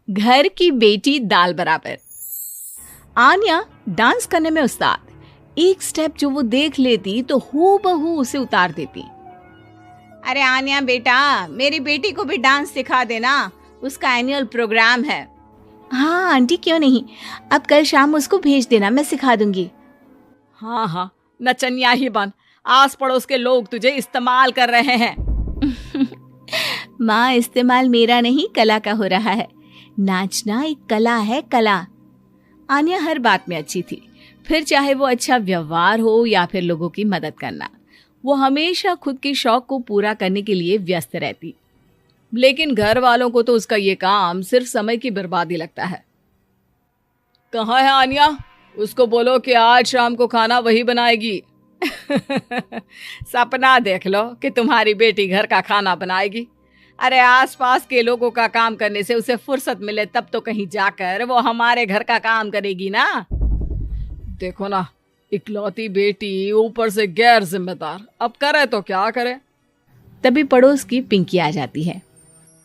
घर की बेटी दाल बराबर। आन्या डांस करने में उस्ताद। एक स्टेप जो वो देख लेती तो हूबहू उसे उतार देती। अरे आन्या बेटा, मेरी बेटी को भी डांस सिखा देना, उसका एनुअल प्रोग्राम है। हाँ आंटी, क्यों नहीं, अब कल शाम उसको भेज देना, मैं सिखा दूंगी। हाँ हाँ, नचनिया ही बन, आस पड़ोस के लोग तुझे इस्तेमाल कर रहे हैं। माँ, इस्तेमाल मेरा नहीं कला का हो रहा है। नाचना एक कला है, कला। आन्या हर बात में अच्छी थी, फिर चाहे वो अच्छा व्यवहार हो या फिर लोगों की मदद करना। वो हमेशा खुद के शौक को पूरा करने के लिए व्यस्त रहती, लेकिन घर वालों को तो उसका ये काम सिर्फ समय की बर्बादी लगता है। कहाँ है आन्या? उसको बोलो कि आज शाम को खाना वही बनाएगी। सपना देख लो कि तुम्हारी बेटी घर का खाना बनाएगी। अरे आसपास के लोगों का काम करने से उसे फुर्सत मिले तब तो कहीं जाकर वो हमारे घर का काम करेगी ना। देखो ना, इकलौती बेटी, ऊपर से गैर जिम्मेदार, अब करे तो क्या करे। तभी पड़ोस की पिंकी आ जाती है।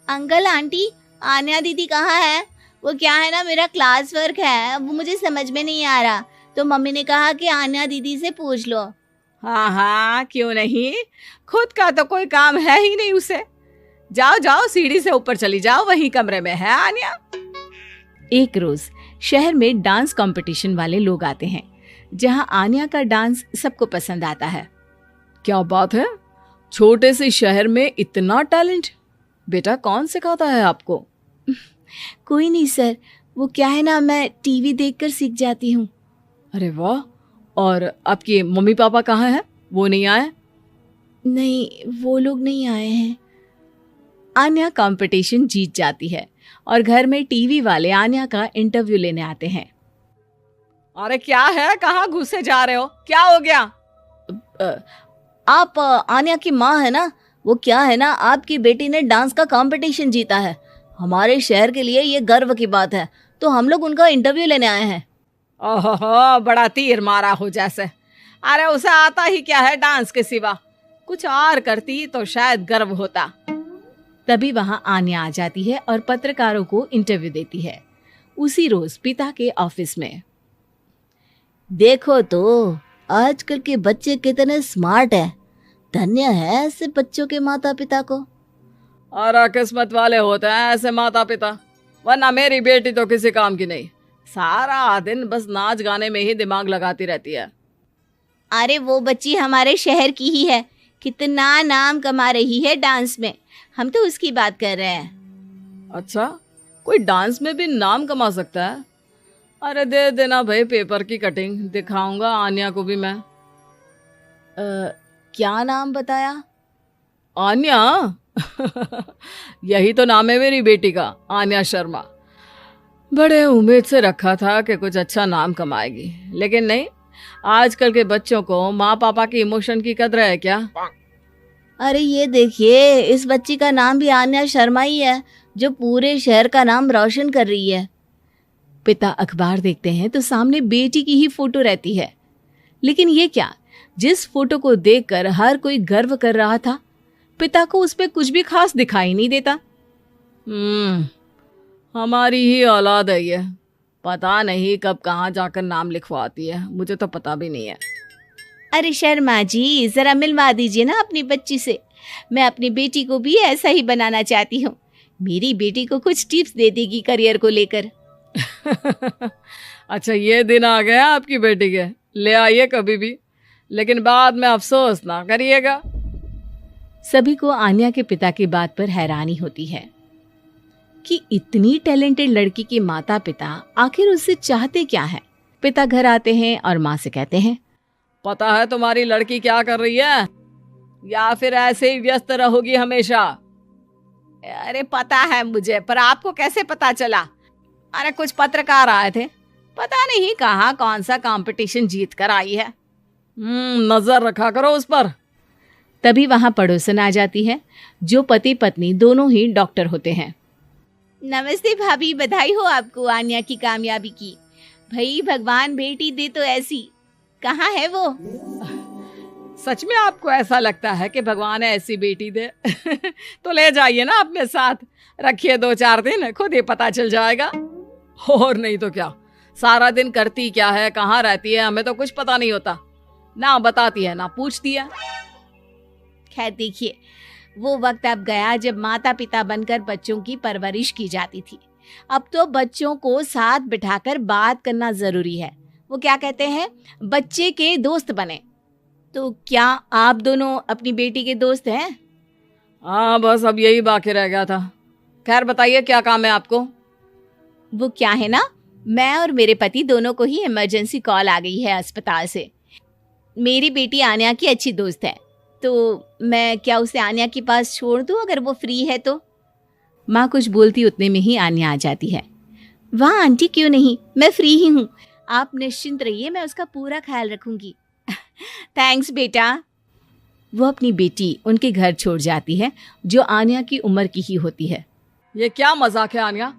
अंकल आंटी, आन्या दीदी कहाँ है? वो क्या है ना, मेरा क्लास वर्क है, वो मुझे समझ में नहीं आ रहा, तो मम्मी ने कहा कि आन्या दीदी से पूछ लो। हाँ हाँ, क्यों नहीं, खुद का तो कोई काम है ही नहीं उसे। जाओ जाओ, सीढ़ी से ऊपर चली जाओ, वही कमरे में है आन्या। एक रोज शहर में डांस कंपटीशन वाले लोग आते हैं, जहां आन्या का डांस सबको पसंद आता है। क्या बात है, छोटे से शहर में इतना टैलेंट? बेटा कौन सिखाता है आपको? कोई नहीं सर, वो क्या है ना, मैं टीवी देखकर सीख जाती हूँ। अरे वाह, और आपके मम्मी पापा कहाँ हैं? वो नहीं आए? नहीं, वो लोग नहीं आए हैं। आन्या कंपटीशन जीत जाती है और घर में टीवी वाले आन्या का इंटरव्यू लेने आते हैं। अरे क्या है, कहाँ घुसे जा रहे हो, क्या हो गया? आप आन्या की माँ है ना? वो क्या है ना, आपकी बेटी ने डांस का कंपटीशन जीता है, हमारे शहर के लिए ये गर्व की बात है, तो हम लोग उनका इंटरव्यू लेने आए हैं। ओहो, बड़ा तीर मारा हो जैसे। अरे उसे आता ही क्या है डांस के सिवा, कुछ और करती तो शायद गर्व होता। तभी वहां आन्या आ जाती है और पत्रकारों को इंटरव्यू देती है। उसी रोज पिता के ऑफिस में। देखो तो आजकल के बच्चे कितने स्मार्ट हैं, धन्य है ऐसे बच्चों के माता पिता को। और किस्मत वाले होते हैं ऐसे माता पिता, वरना मेरी बेटी तो किसी काम की नहीं, सारा दिन बस नाच गाने में ही दिमाग लगाती रहती है। अरे वो बच्ची हमारे शहर की ही है, कितना नाम कमा रही है डांस में, हम तो उसकी बात कर रहे हैं। अच्छा, कोई डांस में भी नाम कमा सकता है? अरे दे देना भाई पेपर की कटिंग, दिखाऊंगा आन्या को भी मैं। क्या नाम बताया? आन्या? यही तो नाम है मेरी बेटी का, आन्या शर्मा। बड़े उम्मीद से रखा था कि कुछ अच्छा नाम कमाएगी, लेकिन नहीं। आजकल के बच्चों को माँ पापा की इमोशन की कदर है क्या? अरे ये देखिए, इस बच्ची का नाम भी आन्या शर्मा ही है, जो पूरे शहर का नाम रोशन कर रही है। पिता अखबार देखते हैं तो सामने बेटी की ही फोटो रहती है, लेकिन ये क्या, जिस फोटो को देखकर हर कोई गर्व कर रहा था, पिता को उस पे कुछ भी खास दिखाई नहीं देता। हमारी ही औलाद है ये, पता नहीं कब कहाँ जाकर नाम लिखवाती है, मुझे तो पता भी नहीं है। अरे शर्मा जी, जरा मिलवा दीजिए ना अपनी बच्ची से, मैं अपनी बेटी को भी ऐसा ही बनाना चाहती हूँ। मेरी बेटी को कुछ टिप्स दे देगी करियर को लेकर। अच्छा, ये दिन आ गया आपकी बेटी के, ले आइए कभी भी, लेकिन बाद में अफसोस ना करिएगा। सभी को आन्या के पिता की बात पर हैरानी होती है कि इतनी टैलेंटेड लड़की के माता पिता आखिर उससे चाहते क्या है। पिता घर आते हैं और माँ से कहते हैं, पता है तुम्हारी लड़की क्या कर रही है, या फिर ऐसे ही व्यस्त रहोगी हमेशा? अरे पता है मुझे, पर आपको कैसे पता चला? अरे कुछ पत्रकार आए थे, पता नहीं कहाँ कौन सा कंपटीशन जीत कर आई है। नजर रखा करो उस पर। तभी वहां पड़ोसन आ जाती है, जो पति पत्नी दोनों ही डॉक्टर होते हैं। नमस्ते भाभी, बधाई हो आपको आन्या की कामयाबी की। भाई भगवान बेटी दे तो ऐसी। कहाँ है वो? सच में आपको ऐसा लगता है कि भगवान ऐसी बेटी दे? तो ले जाइए ना अपने साथ, रखिए 2-4 दिन, खुद ही पता चल जाएगा। और नहीं तो क्या, सारा दिन करती क्या है, कहाँ रहती है, हमें तो कुछ पता नहीं होता, ना बताती है ना पूछती है। खैर देखिए, वो वक्त अब गया जब माता पिता बनकर बच्चों की परवरिश की जाती थी। अब तो बच्चों को साथ बिठाकर बात करना जरूरी है। वो क्या कहते हैं, बच्चे के दोस्त बने। तो क्या आप दोनों अपनी बेटी के दोस्त हैं? हाँ, बस अब यही बाकी रह गया था। खैर बताइए, क्या काम है आपको? वो क्या है ना, मैं और मेरे पति दोनों को ही इमरजेंसी कॉल आ गई है अस्पताल से। मेरी बेटी आन्या की अच्छी दोस्त है, तो मैं क्या उसे आन्या के पास छोड़ दूं अगर वो फ्री है तो? माँ कुछ बोलती उतने में ही आन्या आ जाती है। वाह आंटी, क्यों नहीं, मैं फ्री ही हूँ, आप निश्चिंत रहिए, मैं उसका पूरा ख्याल रखूंगी। थैंक्स बेटा। वो अपनी बेटी उनके घर छोड़ जाती है, जो आन्या की उम्र की ही होती है। ये क्या मजाक है आन्या?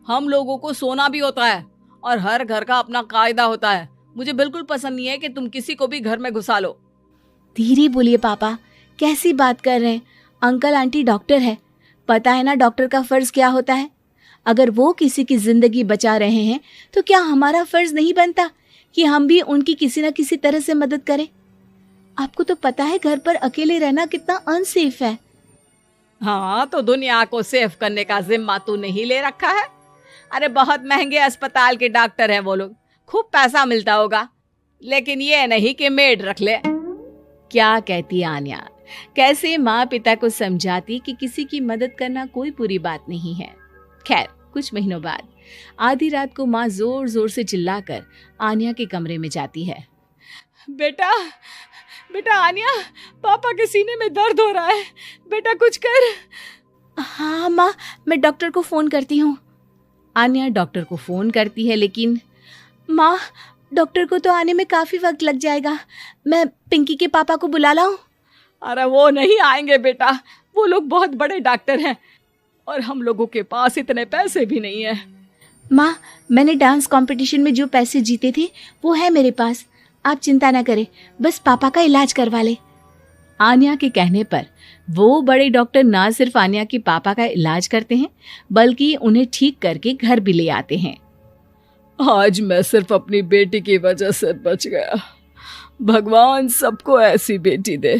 हम लोगों को सोना भी होता है और हर घर का अपना कायदा होता है। मुझे बिल्कुल पसंद नहीं है कि तुम किसी को भी घर में घुसा लो। धीरे बोलिए पापा, कैसी बात कर रहे हैं? अंकल आंटी डॉक्टर है, पता है ना डॉक्टर का फर्ज क्या होता है। अगर वो किसी की जिंदगी बचा रहे हैं तो क्या हमारा फर्ज नहीं बनता कि हम भी उनकी किसी न किसी तरह से मदद करें? आपको तो पता है घर पर अकेले रहना कितना अनसेफ है। हाँ, तो दुनिया को सेफ करने का जिम्मा तू नहीं ले रखा है? अरे बहुत महंगे अस्पताल के डॉक्टर हैं वो लोग, खूब पैसा मिलता होगा, लेकिन ये नहीं कि मेड रख ले। क्या कहती आन्या, कैसे माँ पिता को समझाती कि किसी की मदद करना कोई बुरी बात नहीं है। खैर कुछ महीनों बाद आधी रात को माँ जोर जोर से चिल्लाकर आन्या के कमरे में जाती है। बेटा बेटा आन्या, पापा के सीने में दर्द हो रहा है, बेटा कुछ कर। हाँ माँ, मैं डॉक्टर को फोन करती हूँ। आन्या डॉक्टर को फोन करती है, लेकिन माँ डॉक्टर को तो आने में काफी वक्त लग जाएगा, मैं पिंकी के पापा को बुला लाऊं? अरे वो नहीं आएंगे बेटा, वो लोग बहुत बड़े डॉक्टर हैं और हम लोगों के पास इतने पैसे भी नहीं है। माँ मैंने डांस कंपटीशन में जो पैसे जीते थे वो है मेरे पास, आप चिंता ना करें, बस पापा का इलाज करवा ले। आन्या के कहने पर वो बड़े डॉक्टर ना सिर्फ आन्या के पापा का इलाज करते हैं, बल्कि उन्हें ठीक करके घर भी ले आते हैं। आज मैं सिर्फ अपनी बेटी की वजह से बच गया। भगवान सबको ऐसी बेटी दे।